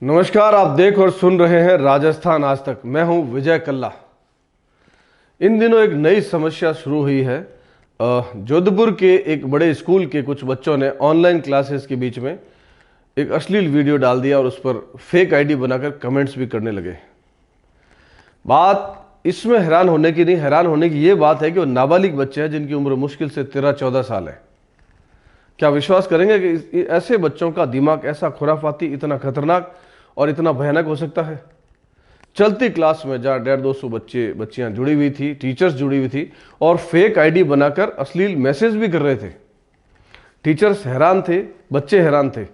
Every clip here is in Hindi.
नमस्कार, आप देख और सुन रहे हैं राजस्थान आज तक। मैं हूं विजय कल्ला। इन दिनों एक नई समस्या शुरू हुई है। जोधपुर के एक बड़े स्कूल के कुछ बच्चों ने ऑनलाइन क्लासेस के बीच में एक अश्लील वीडियो डाल दिया और उस पर फेक आईडी बनाकर कमेंट्स भी करने लगे। बात इसमें हैरान होने की नहीं, हैरान होने की ये बात है कि वो नाबालिग बच्चे हैं जिनकी उम्र मुश्किल से 13-14 साल है। क्या विश्वास करेंगे कि ऐसे बच्चों का दिमाग ऐसा खुराफाती, इतना खतरनाक और इतना भयानक हो सकता है? चलती क्लास में जहाँ 150-200 बच्चियां जुड़ी हुई थी, टीचर्स जुड़ी हुई थी और फेक आईडी बनाकर अश्लील मैसेज भी कर रहे थे। टीचर्स हैरान थे, बच्चे हैरान थे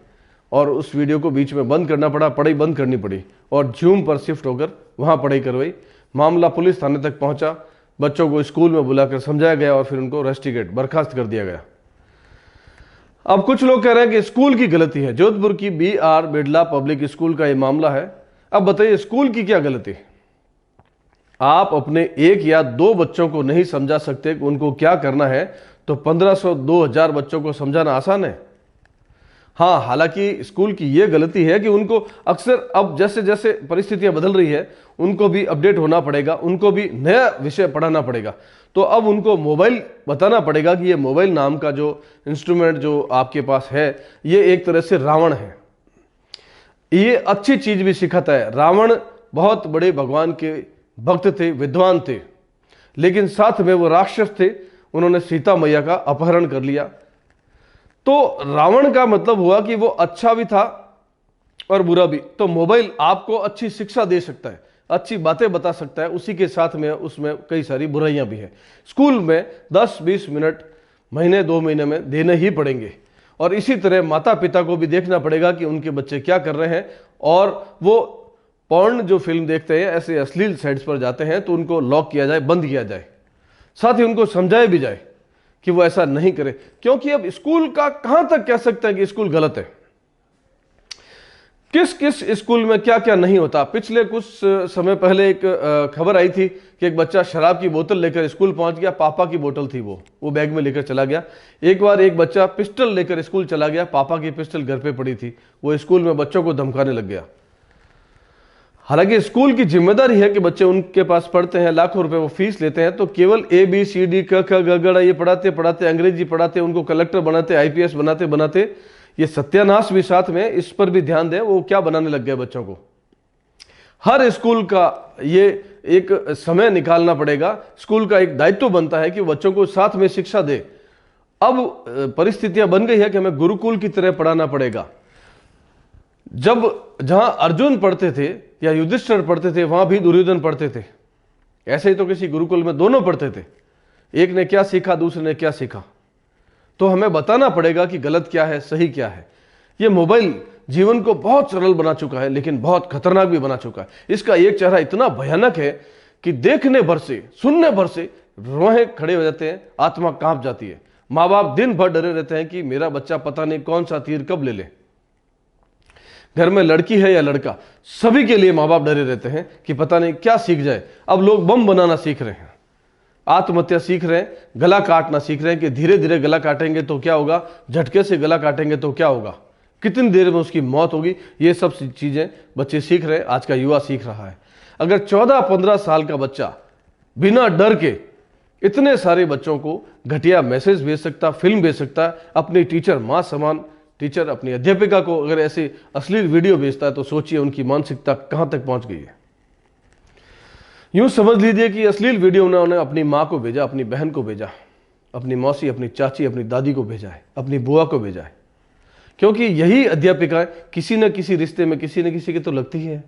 और उस वीडियो को बीच में बंद करना पड़ा, पढ़ाई बंद करनी पड़ी और जूम पर शिफ्ट होकर वहाँ पढ़ाई करवाई। मामला पुलिस थाने तक पहुँचा, बच्चों को स्कूल में बुलाकर समझाया गया और फिर उनको रस्टिकेट बर्खास्त कर दिया गया। अब कुछ लोग कह रहे हैं कि स्कूल की गलती है। जोधपुर की BR बिड़ला पब्लिक स्कूल का ये मामला है। अब बताइए, स्कूल की क्या गलती? आप अपने 1 या 2 बच्चों को नहीं समझा सकते कि उनको क्या करना है, तो 1500-2000 बच्चों को समझाना आसान है? हाँ, हालांकि स्कूल की ये गलती है कि उनको अक्सर अब जैसे जैसे परिस्थितियां बदल रही है, उनको भी अपडेट होना पड़ेगा, उनको भी नया विषय पढ़ाना पड़ेगा। तो अब उनको मोबाइल बताना पड़ेगा कि ये मोबाइल नाम का जो इंस्ट्रूमेंट जो आपके पास है, ये एक तरह से रावण है। ये अच्छी चीज भी सिखाता है। रावण बहुत बड़े भगवान के भक्त थे, विद्वान थे, लेकिन साथ में वो राक्षस थे। उन्होंने सीता मैया का अपहरण कर लिया। तो रावण का मतलब हुआ कि वो अच्छा भी था और बुरा भी। तो मोबाइल आपको अच्छी शिक्षा दे सकता है, अच्छी बातें बता सकता है, उसी के साथ में उसमें कई सारी बुराइयां भी हैं। स्कूल में 10-20 मिनट महीने 2 महीने में देने ही पड़ेंगे और इसी तरह माता पिता को भी देखना पड़ेगा कि उनके बच्चे क्या कर रहे हैं। और वो पॉर्न जो फिल्म देखते हैं, ऐसे अश्लील साइट्स पर जाते हैं, तो उनको लॉक किया जाए, बंद किया जाए, साथ ही उनको समझाया भी जाए कि वो ऐसा नहीं करे। क्योंकि अब स्कूल का कहां तक कह सकते हैं कि स्कूल गलत है? किस किस स्कूल में क्या क्या नहीं होता। पिछले कुछ समय पहले एक खबर आई थी कि एक बच्चा शराब की बोतल लेकर स्कूल पहुंच गया। पापा की बोतल थी, वो बैग में लेकर चला गया। एक बार एक बच्चा पिस्टल लेकर स्कूल चला गया, पापा की पिस्टल घर पे पड़ी थी, वो स्कूल में बच्चों को धमकाने लग गया। हालांकि स्कूल की जिम्मेदारी है कि बच्चे उनके पास पढ़ते हैं, लाखों रुपए वो फीस लेते हैं, तो केवल ABCD क ख ग घ ये पढ़ाते पढ़ाते, अंग्रेजी पढ़ाते, उनको कलेक्टर बनाते, IPS बनाते बनाते ये सत्यानाश भी साथ में। इस पर भी ध्यान दें, वो क्या बनाने लग गए बच्चों को। हर स्कूल का ये एक समय निकालना पड़ेगा। स्कूल का एक दायित्व बनता है कि बच्चों को साथ में शिक्षा दे। अब परिस्थितियां बन गई है कि हमें गुरुकुल की तरह पढ़ाना पड़ेगा। जब जहां अर्जुन पढ़ते थे या युधिष्ठिर पढ़ते थे, वहां भी दुर्योधन पढ़ते थे। ऐसे ही तो किसी गुरुकुल में दोनों पढ़ते थे। एक ने क्या सीखा, दूसरे ने क्या सीखा। तो हमें बताना पड़ेगा कि गलत क्या है, सही क्या है। ये मोबाइल जीवन को बहुत सरल बना चुका है, लेकिन बहुत खतरनाक भी बना चुका है। इसका एक चेहरा इतना भयानक है कि देखने भर से, सुनने भर से रोए खड़े हो जाते हैं, आत्मा कांप जाती है। माँ बाप दिन भर डरे रहते हैं कि मेरा बच्चा पता नहीं कौन सा तीर कब ले ले। घर में लड़की है या लड़का, सभी के लिए माँ बाप डरे रहते हैं कि पता नहीं क्या सीख जाए। अब लोग बम बनाना सीख रहे हैं, आत्महत्या सीख रहे हैं, गला काटना सीख रहे हैं कि धीरे धीरे गला काटेंगे तो क्या होगा, झटके से गला काटेंगे तो क्या होगा, कितनी देर में उसकी मौत होगी। ये सब चीजें बच्चे सीख रहे हैं, आज का युवा सीख रहा है। अगर 14-15 साल का बच्चा बिना डर के इतने सारे बच्चों को घटिया मैसेज भेज सकता, फिल्म भेज सकता, अपनी टीचर, मां समान टीचर, अपनी अध्यापिका को अगर ऐसे अश्लील वीडियो भेजता है, तो सोचिए उनकी मानसिकता कहां तक पहुंच गई है। यूं समझ लीजिए कि अश्लील वीडियो उन्होंने अपनी मां को भेजा, अपनी बहन को भेजा, अपनी मौसी, अपनी चाची, अपनी दादी को भेजा है, अपनी बुआ को भेजा है। क्योंकि यही अध्यापिकाएं किसी न किसी रिश्ते में किसी न किसी की तो लगती ही है।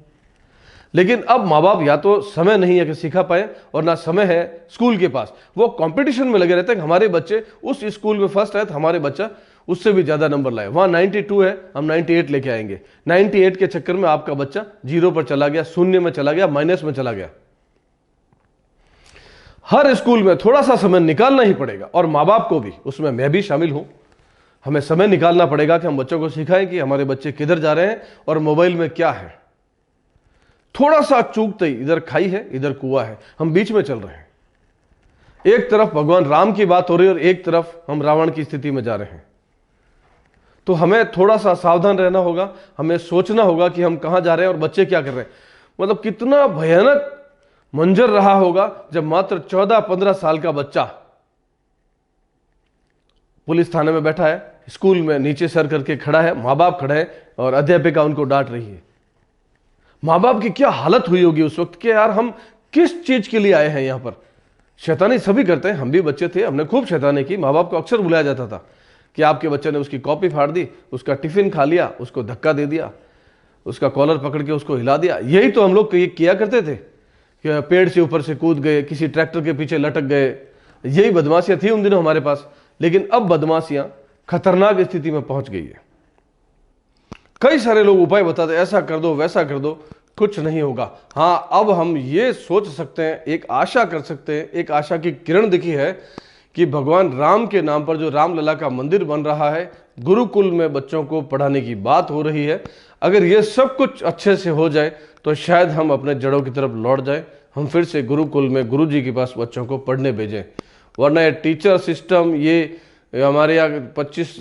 लेकिन अब माँ बाप या तो समय नहीं है कि सिखा पाए, और ना समय है स्कूल के पास। वो कंपटीशन में लगे रहते हैं कि हमारे बच्चे उस स्कूल में फर्स्ट आए तो हमारे बच्चा उससे भी ज्यादा नंबर लाए। वहां 92 है, हम 98 लेके आएंगे। 98 के चक्कर में आपका बच्चा 0 पर चला गया, शून्य में चला गया, माइनस में चला गया। हर स्कूल में थोड़ा सा समय निकालना ही पड़ेगा, और माँ बाप को भी, उसमें मैं भी शामिल हूं। हमें समय निकालना पड़ेगा कि हम बच्चों को सिखाएं कि हमारे बच्चे किधर जा रहे हैं और मोबाइल में क्या है। थोड़ा सा चूकते ही इधर खाई है, इधर कुआं है, हम बीच में चल रहे हैं। एक तरफ भगवान राम की बात हो रही है और एक तरफ हम रावण की स्थिति में जा रहे हैं। तो हमें थोड़ा सा सावधान रहना होगा, हमें सोचना होगा कि हम कहाँ जा रहे हैं और बच्चे क्या कर रहे हैं। मतलब कितना भयानक मंजर रहा होगा जब मात्र 14-15 साल का बच्चा पुलिस थाने में बैठा है, स्कूल में नीचे सर करके खड़ा है, माँ बाप खड़े हैं और अध्यापिका उनको डांट रही है। माँ बाप की क्या हालत हुई होगी उस वक्त कि यार हम किस चीज के लिए आए हैं यहां पर। शैतानी सभी करते हैं, हम भी बच्चे थे, हमने खूब शैतानी की। माँ बाप को अक्सर बुलाया जाता था कि आपके बच्चे ने उसकी कॉपी फाड़ दी, उसका टिफिन खा लिया, उसको धक्का दे दिया, उसका कॉलर पकड़ के उसको हिला दिया। यही तो हम लोग किया करते थे कि पेड़ से ऊपर से कूद गए, किसी ट्रैक्टर के पीछे लटक गए। यही बदमाशियां थी उन दिनों हमारे पास। लेकिन अब बदमाशियां खतरनाक स्थिति में पहुंच गई है। कई सारे लोग उपाय बताते, ऐसा कर दो वैसा कर दो, कुछ नहीं होगा। हाँ, अब हम ये सोच सकते हैं, एक आशा कर सकते हैं, एक आशा की किरण दिखी है कि भगवान राम के नाम पर जो रामलला का मंदिर बन रहा है, गुरुकुल में बच्चों को पढ़ाने की बात हो रही है। अगर ये सब कुछ अच्छे से हो जाए तो शायद हम अपने जड़ों की तरफ लौट जाए, हम फिर से गुरुकुल में गुरुजी के पास बच्चों को पढ़ने भेजें। वरना ये टीचर सिस्टम, ये हमारे यहाँ 25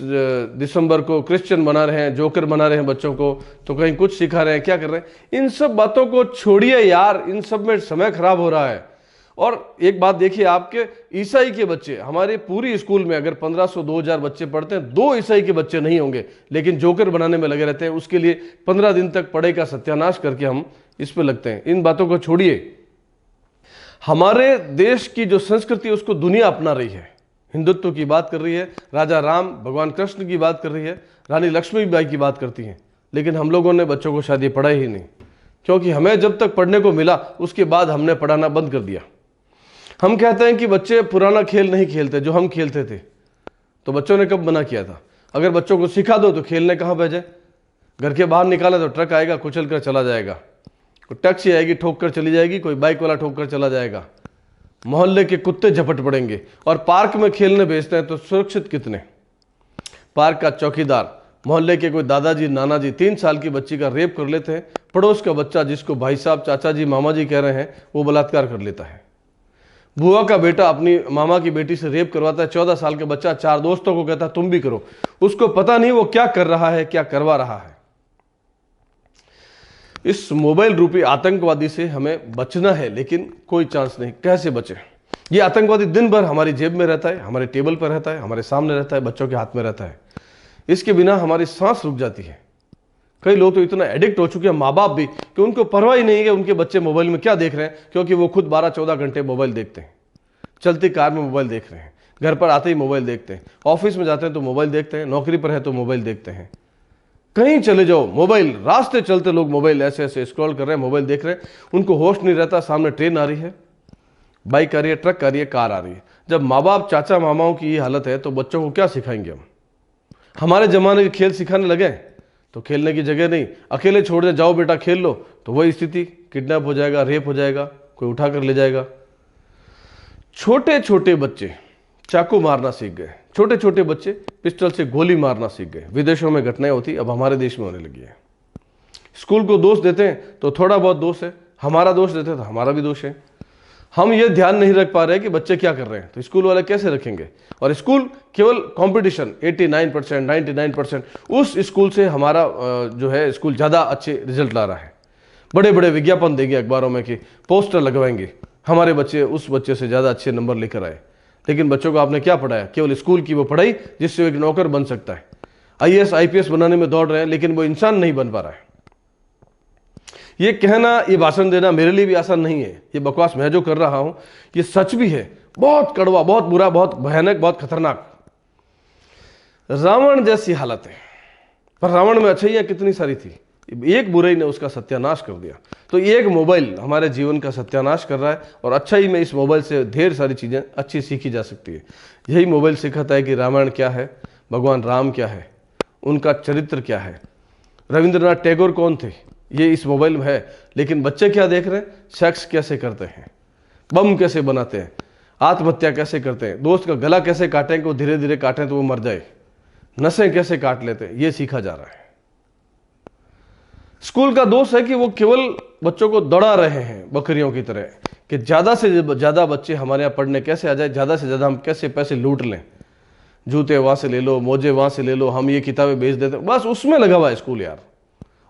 दिसंबर को क्रिश्चियन बना रहे हैं, जोकर बना रहे हैं बच्चों को, तो कहीं कुछ सिखा रहे हैं, क्या कर रहे हैं। इन सब बातों को छोड़िए यार, इन सब में समय खराब हो रहा है। और एक बात देखिए, आपके ईसाई के बच्चे, हमारे पूरी स्कूल में अगर 1500-2000 बच्चे पढ़ते हैं, 2 ईसाई के बच्चे नहीं होंगे, लेकिन जोकर बनाने में लगे रहते हैं। उसके लिए 15 दिन तक पढ़ाई का सत्यानाश करके हम इस पे लगते हैं। इन बातों को छोड़िए। हमारे देश की जो संस्कृति है उसको दुनिया अपना रही है, हिंदुत्व की बात कर रही है, राजा राम, भगवान कृष्ण की बात कर रही है, रानी लक्ष्मीबाई की बात करती हैं। लेकिन हम लोगों ने बच्चों को शायद ये पढ़ाई ही नहीं, क्योंकि हमें जब तक पढ़ने को मिला उसके बाद हमने पढ़ाना बंद कर दिया। हम कहते हैं कि बच्चे पुराना खेल नहीं खेलते जो हम खेलते थे। तो बच्चों ने कब मना किया था? अगर बच्चों को सिखा दो तो खेलने कहाँ भेजे? घर के बाहर निकाला तो ट्रक आएगा, कुचल कर चला जाएगा, कोई टैक्सी आएगी ठोक कर चली जाएगी, कोई बाइक वाला ठोक कर चला जाएगा, मोहल्ले के कुत्ते झपट पड़ेंगे। और पार्क में खेलने भेजते हैं तो सुरक्षित कितने? पार्क का चौकीदार, मोहल्ले के कोई दादाजी नाना जी 3 साल की बच्ची का रेप कर लेते हैं, पड़ोस का बच्चा जिसको भाई साहब चाचा जी मामा जी कह रहे हैं वो बलात्कार कर लेता है। बुआ का बेटा अपनी मामा की बेटी से रेप करवाता है, 14 साल का बच्चा 4 दोस्तों को कहता है तुम भी करो। उसको पता नहीं वो क्या कर रहा है, क्या करवा रहा है। इस मोबाइल रूपी आतंकवादी से हमें बचना है, लेकिन कोई चांस नहीं। कैसे बचे? ये आतंकवादी दिन भर हमारी जेब में रहता है, हमारे टेबल पर रहता है, हमारे सामने रहता है, बच्चों के हाथ में रहता है। इसके बिना हमारी सांस रुक जाती है। कई लोग तो इतना एडिक्ट हो चुके हैं, माँ बाप भी, कि उनको परवाह ही नहीं है कि उनके बच्चे मोबाइल में क्या देख रहे हैं, क्योंकि वो खुद 12-14 घंटे मोबाइल देखते हैं। चलती कार में मोबाइल देख रहे हैं, घर पर आते ही मोबाइल देखते हैं, ऑफिस में जाते हैं तो मोबाइल देखते हैं, नौकरी पर है तो मोबाइल देखते हैं, कहीं चले जाओ मोबाइल, रास्ते चलते लोग मोबाइल ऐसे ऐसे स्क्रॉल कर रहे हैं, मोबाइल देख रहे हैं। उनको होश नहीं रहता, सामने ट्रेन आ रही है, बाइक आ रही है, ट्रक आ रही है, कार आ रही है। जब माँ बाप चाचा मामाओं की ये हालत है तो बच्चों को क्या सिखाएंगे हम? हमारे जमाने के खेल सिखाने लगे तो खेलने की जगह नहीं, अकेले छोड़ दे, जाओ बेटा खेल लो, तो वही स्थिति, किडनैप हो जाएगा, रेप हो जाएगा, कोई उठा कर ले जाएगा। छोटे छोटे बच्चे चाकू मारना सीख गए, छोटे छोटे बच्चे पिस्टल से गोली मारना सीख गए। विदेशों में घटनाएं होती, अब हमारे देश में होने लगी है। स्कूल को दोष देते हैं तो थोड़ा बहुत दोष है, हमारा दोष देते हैं तो हमारा भी दोष है। हम ये ध्यान नहीं रख पा रहे कि बच्चे क्या कर रहे हैं, तो स्कूल वाले कैसे रखेंगे? और स्कूल केवल कंपटीशन, 89%, 99%, उस स्कूल से हमारा जो है स्कूल ज़्यादा अच्छे रिजल्ट ला रहा है। बड़े बड़े विज्ञापन देंगे अखबारों में कि पोस्टर लगवाएंगे, हमारे बच्चे उस बच्चे से ज़्यादा अच्छे नंबर लेकर आए। लेकिन बच्चों को आपने क्या पढ़ाया? केवल स्कूल की वो पढ़ाई जिससे एक नौकर बन सकता है। IAS IPS बनाने में दौड़ रहे हैं, लेकिन वो इंसान नहीं बन पा रहा है। ये कहना, ये भाषण देना मेरे लिए भी आसान नहीं है। ये बकवास मैं जो कर रहा हूं ये सच भी है, बहुत कड़वा, बहुत बुरा, बहुत भयानक, बहुत खतरनाक। रावण जैसी हालत है, पर रावण में अच्छाइयां कितनी सारी थी, एक बुराई ने उसका सत्यानाश कर दिया। तो एक मोबाइल हमारे जीवन का सत्यानाश कर रहा है, और अच्छाई में इस मोबाइल से ढेर सारी चीजें अच्छी सीखी जा सकती है। यही मोबाइल सिखाता है कि रामायण क्या है, भगवान राम क्या है, उनका चरित्र क्या है, रविंद्रनाथ टैगोर कौन थे, ये इस मोबाइल में है। लेकिन बच्चे क्या देख रहे हैं? सेक्स कैसे करते हैं, बम कैसे बनाते हैं, आत्महत्या कैसे करते हैं, दोस्त का गला कैसे काटें कि वो धीरे धीरे काटें तो वो मर जाए, नसें कैसे काट लेते हैं, ये सीखा जा रहा है। स्कूल का दोष है कि वो केवल बच्चों को दौड़ा रहे हैं बकरियों की तरह, कि ज्यादा से ज्यादा बच्चे हमारे यहाँ पढ़ने कैसे आ जाए, ज्यादा से ज्यादा हम कैसे पैसे लूट लें। जूते वहाँ से ले लो, मोजे वहाँ से ले लो, हम ये किताबें बेच देते हैं, बस उसमें लगा हुआ है स्कूल यार।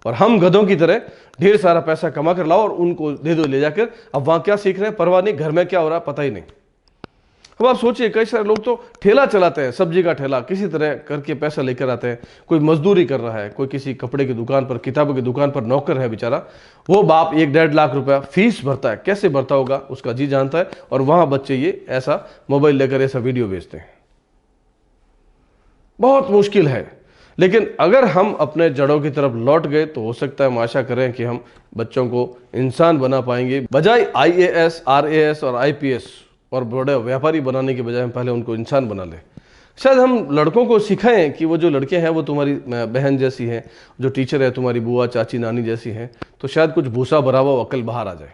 और हम गधों की तरह ढेर सारा पैसा कमा कर लाओ और उनको दे दो ले जाकर। अब वहाँ क्या सीख रहे हैं परवाह नहीं, घर में क्या हो रहा है पता ही नहीं। अब आप सोचिए, कई सारे लोग तो ठेला चलाते हैं, सब्जी का ठेला, किसी तरह करके पैसा लेकर आते हैं। कोई मजदूरी कर रहा है, कोई किसी कपड़े की दुकान पर, किताबों की दुकान पर नौकर है बेचारा, वो बाप 1-1.5 लाख रुपया फीस भरता है, कैसे भरता होगा उसका जी जानता है। और वहां बच्चे ये ऐसा मोबाइल लेकर ऐसा वीडियो भेजते हैं। बहुत मुश्किल है। लेकिन अगर हम अपने जड़ों की तरफ लौट गए तो हो सकता है हम आशा करें कि हम बच्चों को इंसान बना पाएंगे। बजाय IAS, RAS और IPS और बड़े व्यापारी बनाने के बजाय हम पहले उनको इंसान बना लें। शायद हम लड़कों को सिखाएं कि वो जो लड़के हैं वो तुम्हारी बहन जैसी हैं, जो टीचर है तुम्हारी बुआ, चाची, नानी जैसी हैं, तो शायद कुछ भूसा भरा हुआ अकल बाहर आ जाए।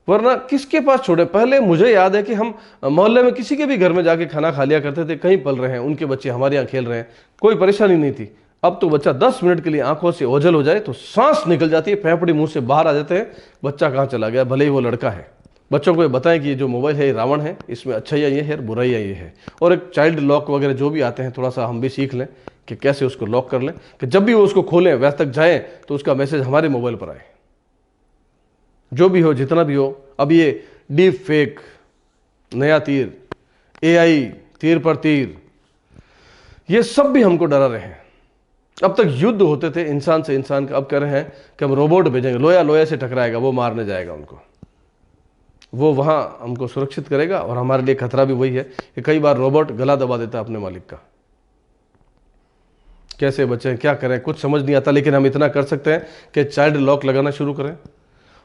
वरना किसके पास छोड़े। पहले मुझे याद है कि हम मोहल्ले में किसी के भी घर में जाके खाना खा लिया करते थे, कहीं पल रहे हैं, उनके बच्चे हमारे यहाँ खेल रहे हैं, कोई परेशानी नहीं थी। अब तो बच्चा 10 मिनट के लिए आंखों से ओझल हो जाए तो सांस निकल जाती है, फेफड़े मुंह से बाहर आ जाते हैं, बच्चा कहाँ चला गया, भले ही वो लड़का है। बच्चों को ये बताएं कि ये जो मोबाइल है ये रावण है, इसमें अच्छाइयाँ ये है, बुराइयाँ ये है। और एक चाइल्ड लॉक वगैरह जो भी आते हैं थोड़ा सा हम भी सीख लें कि कैसे उसको लॉक कर लें, कि जब भी वो उसको खोलें वैसे तक जाएं तो उसका मैसेज हमारे मोबाइल पर आए। जो भी हो, जितना भी हो, अब ये डीप फेक, नया तीर, AI, तीर पर तीर, ये सब भी हमको डरा रहे हैं। अब तक युद्ध होते थे इंसान से इंसान का, अब कह रहे हैं कि हम रोबोट भेजेंगे, लोया लोया से टकराएगा, वो मारने जाएगा उनको, वो वहां हमको सुरक्षित करेगा। और हमारे लिए खतरा भी वही है कि कई बार रोबोट गला दबा देता है अपने मालिक का। कैसे बचें, क्या करें, कुछ समझ नहीं आता। लेकिन हम इतना कर सकते हैं कि चाइल्ड लॉक लगाना शुरू करें,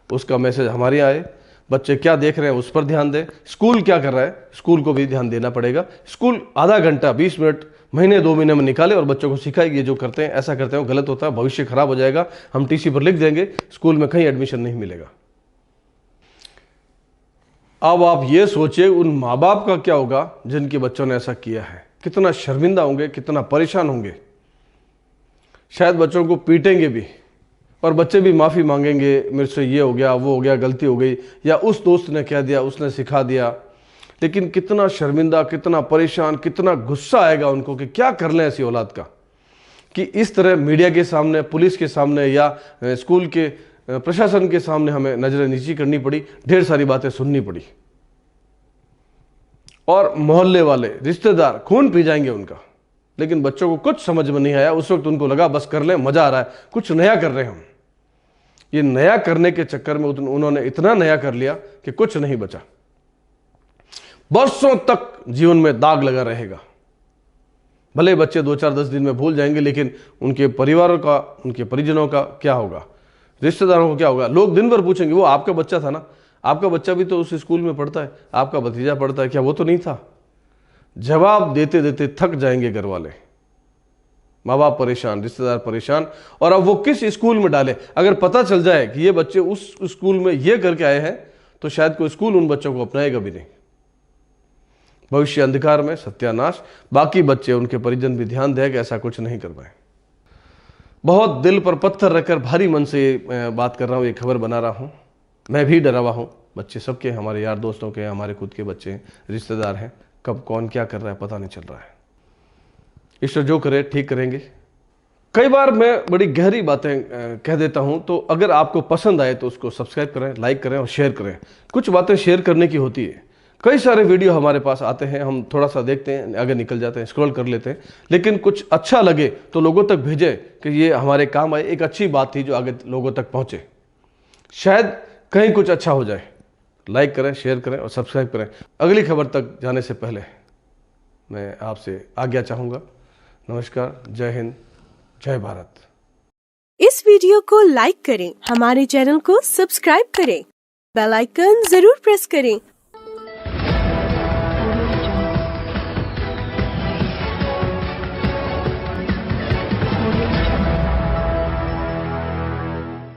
उसका मैसेज हमारे यहाँ आए, बच्चे क्या देख रहे हैं उस पर ध्यान दें, स्कूल क्या कर रहा है स्कूल को भी ध्यान देना पड़ेगा। स्कूल आधा घंटा 20 मिनट महीने 2 महीने में निकाले और बच्चों को सिखाएगी ये जो करते हैं ऐसा करते हैं गलत होता है, भविष्य खराब हो जाएगा, हम TC पर लिख देंगे, स्कूल में कहीं एडमिशन नहीं मिलेगा। अब आप ये सोचिए उन माँ बाप का क्या होगा जिनके बच्चों ने ऐसा किया है, कितना शर्मिंदा होंगे, कितना परेशान होंगे। शायद बच्चों को पीटेंगे भी और बच्चे भी माफ़ी मांगेंगे, मेरे से ये हो गया, वो हो गया, गलती हो गई, या उस दोस्त ने कह दिया, उसने सिखा दिया। लेकिन कितना शर्मिंदा, कितना परेशान, कितना गुस्सा आएगा उनको कि क्या कर लें ऐसी औलाद का, कि इस तरह मीडिया के सामने, पुलिस के सामने या स्कूल के प्रशासन के सामने हमें नजरें नीची करनी पड़ी, ढेर सारी बातें सुननी पड़ी। और मोहल्ले वाले, रिश्तेदार खून पी जाएंगे उनका। लेकिन बच्चों को कुछ समझ में नहीं आया, उस वक्त उनको लगा बस कर लें, मजा आ रहा है, कुछ नया कर रहे हैं हम। ये नया करने के चक्कर में उन्होंने इतना नया कर लिया कि कुछ नहीं बचा, बरसों तक जीवन में दाग लगा रहेगा। भले बच्चे 2-4-10 दिन में भूल जाएंगे, लेकिन उनके परिवारों का, उनके परिजनों का क्या होगा, रिश्तेदारों को क्या होगा। लोग दिन भर पूछेंगे वो आपका बच्चा था ना, आपका बच्चा भी तो उस स्कूल में पढ़ता है, आपका भतीजा पढ़ता है, क्या वो तो नहीं था। जवाब देते देते थक जाएंगे घर वाले, माँ बाप परेशान, रिश्तेदार परेशान। और अब वो किस स्कूल में डाले, अगर पता चल जाए कि ये बच्चे उस स्कूल में ये करके आए हैं तो शायद कोई स्कूल उन बच्चों को अपनाएगा भी नहीं। भविष्य अंधकार में, सत्यानाश। बाकी बच्चे, उनके परिजन भी ध्यान दें कि ऐसा कुछ नहीं कर पाए। बहुत दिल पर पत्थर रखकर भारी मन से बात कर रहा हूँ, ये खबर बना रहा हूँ। मैं भी डरा हुआ हूँ, बच्चे सबके, हमारे यार दोस्तों के, हमारे खुद के बच्चे, रिश्तेदार हैं, कब कौन क्या कर रहा है पता नहीं चल रहा है। ईश्वर जो करे ठीक करेंगे। कई बार मैं बड़ी गहरी बातें कह देता हूं, तो अगर आपको पसंद आए तो उसको सब्सक्राइब करें, लाइक करें और शेयर करें। कुछ बातें शेयर करने की होती है। कई सारे वीडियो हमारे पास आते हैं, हम थोड़ा सा देखते हैं, आगे निकल जाते हैं, स्क्रॉल कर लेते हैं, लेकिन कुछ अच्छा लगे तो लोगों तक भेजें कि ये हमारे काम आए, एक अच्छी बात थी जो आगे लोगों तक पहुंचे, शायद कहीं कुछ अच्छा हो जाए। लाइक करें, शेयर करें और सब्सक्राइब करें। अगली खबर तक जाने से पहले मैं आपसे आज्ञा चाहूँगा। नमस्कार, जय हिंद, जय भारत। इस वीडियो को लाइक करें, हमारे चैनल को सब्सक्राइब करें, बेल आइकन जरूर प्रेस करें